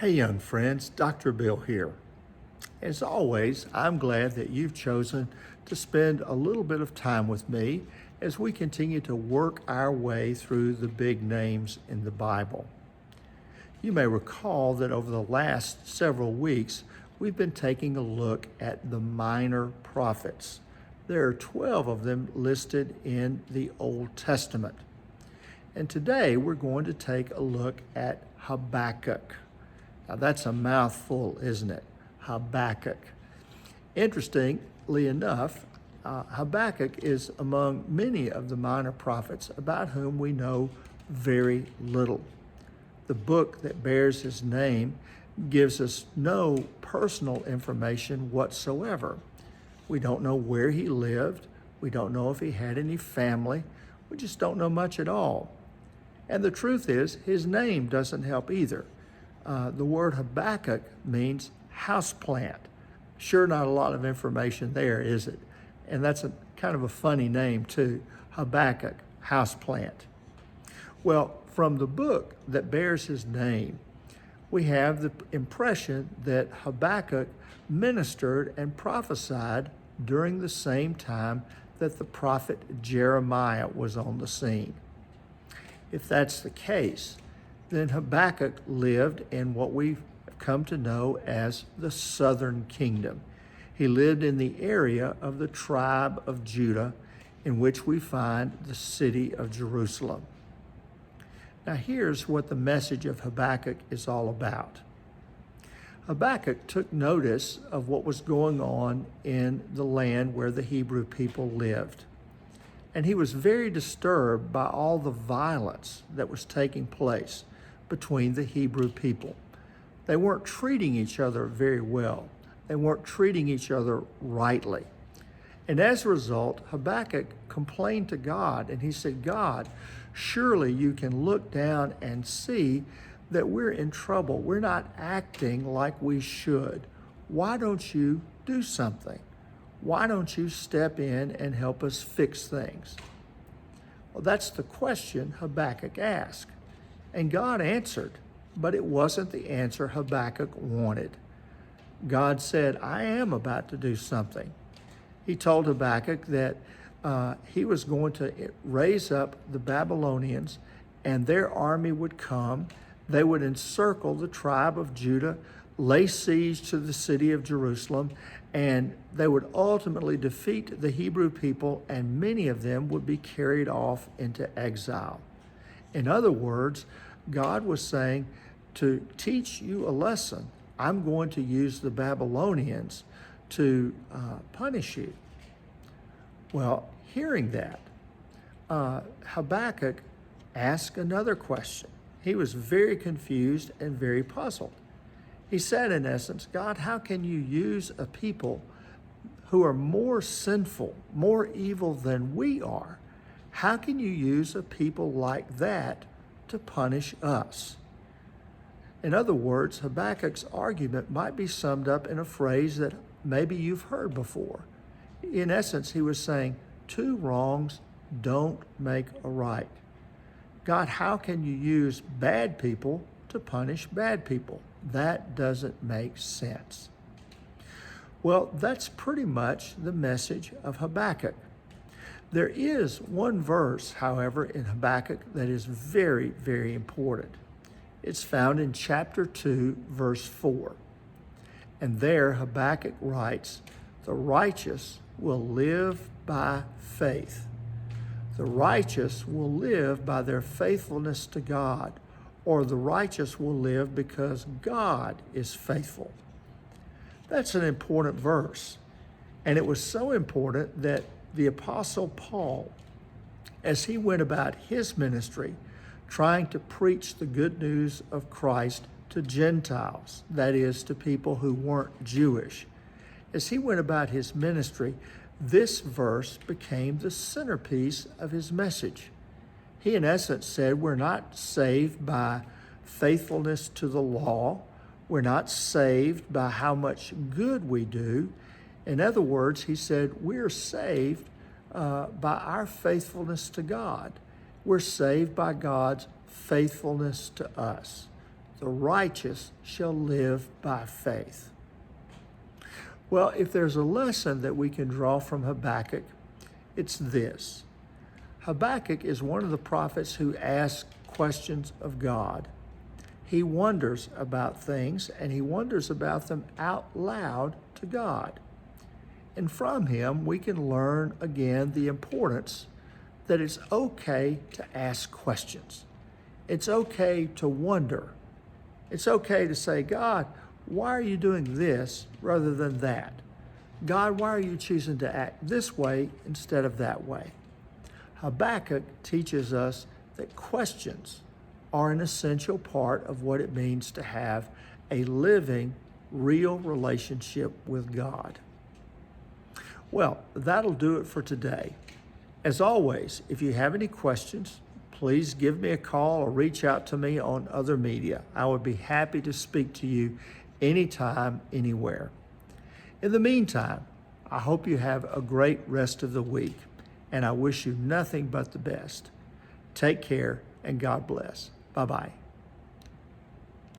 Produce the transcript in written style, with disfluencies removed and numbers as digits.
Hey young friends, Dr. Bill here. As always, I'm glad that you've chosen to spend a little bit of time with me as we continue to work our way through the big names in the Bible. You may recall that over the last several weeks, we've been taking a look at the minor prophets. There are 12 of them listed in the Old Testament. And today we're going to take a look at Habbakuk. Now that's a mouthful, isn't it? Habbakuk. Interestingly enough, Habbakuk is among many of the minor prophets about whom we know very little. The book that bears his name gives us no personal information whatsoever. We don't know where he lived. We don't know if he had any family. We just don't know much at all. And the truth is, his name doesn't help either. The word Habbakuk means houseplant. Sure, not a lot of information there, is it? And that's a kind of a funny name too, Habbakuk, houseplant. Well, from the book that bears his name, we have the impression that Habbakuk ministered and prophesied during the same time that the prophet Jeremiah was on the scene. If that's the case, then Habbakuk lived in what we've come to know as the southern kingdom. He lived in the area of the tribe of Judah, in which we find the city of Jerusalem. Now here's what the message of Habbakuk is all about. Habbakuk took notice of what was going on in the land where the Hebrew people lived. And he was very disturbed by all the violence that was taking place between the Hebrew people. They weren't treating each other very well. They weren't treating each other rightly. And as a result, Habbakuk complained to God, and he said, God, surely you can look down and see that we're in trouble. We're not acting like we should. Why don't you do something? Why don't you step in and help us fix things? Well, that's the question Habbakuk asked. And God answered, but it wasn't the answer Habbakuk wanted. God said, I am about to do something. He told Habbakuk that he was going to raise up the Babylonians, and their army would come. They would encircle the tribe of Judah, lay siege to the city of Jerusalem, and they would ultimately defeat the Hebrew people, and many of them would be carried off into exile. In other words, God was saying, to teach you a lesson, I'm going to use the Babylonians to punish you. Well, hearing that, Habbakuk asked another question. He was very confused and very puzzled. He said, in essence, God, how can you use a people who are more sinful, more evil than we are? How can you use a people like that to punish us? In other words, Habakkuk's argument might be summed up in a phrase that maybe you've heard before. In essence, he was saying, two wrongs don't make a right. God, how can you use bad people to punish bad people? That doesn't make sense. Well, that's pretty much the message of Habbakuk. There is one verse, however, in Habbakuk that is very, very important. It's found in chapter 2, verse 4. And there Habbakuk writes, the righteous will live by faith. The righteous will live by their faithfulness to God, or the righteous will live because God is faithful. That's an important verse. And it was so important that the Apostle Paul, as he went about his ministry, trying to preach the good news of Christ to Gentiles, that is, to people who weren't Jewish, as he went about his ministry, this verse became the centerpiece of his message. He, in essence, said, we're not saved by faithfulness to the law. We're not saved by how much good we do. In other words, he said, we're saved by our faithfulness to God. We're saved by God's faithfulness to us. the righteous shall live by faith. Well, if there's a lesson that we can draw from Habakkuk, it's this. Habakkuk is one of the prophets who asks questions of God. He wonders about things, and he wonders about them out loud to God. And from him, we can learn again the importance that it's okay to ask questions. It's okay to wonder. It's okay to say, God, why are you doing this rather than that? God, why are you choosing to act this way instead of that way? Habakkuk teaches us that questions are an essential part of what it means to have a living, real relationship with God. Well, that'll do it for today. As always, if you have any questions, please give me a call or reach out to me on other media. I would be happy to speak to you anytime, anywhere. In the meantime, I hope you have a great rest of the week, and I wish you nothing but the best. Take care, and God bless. Bye-bye.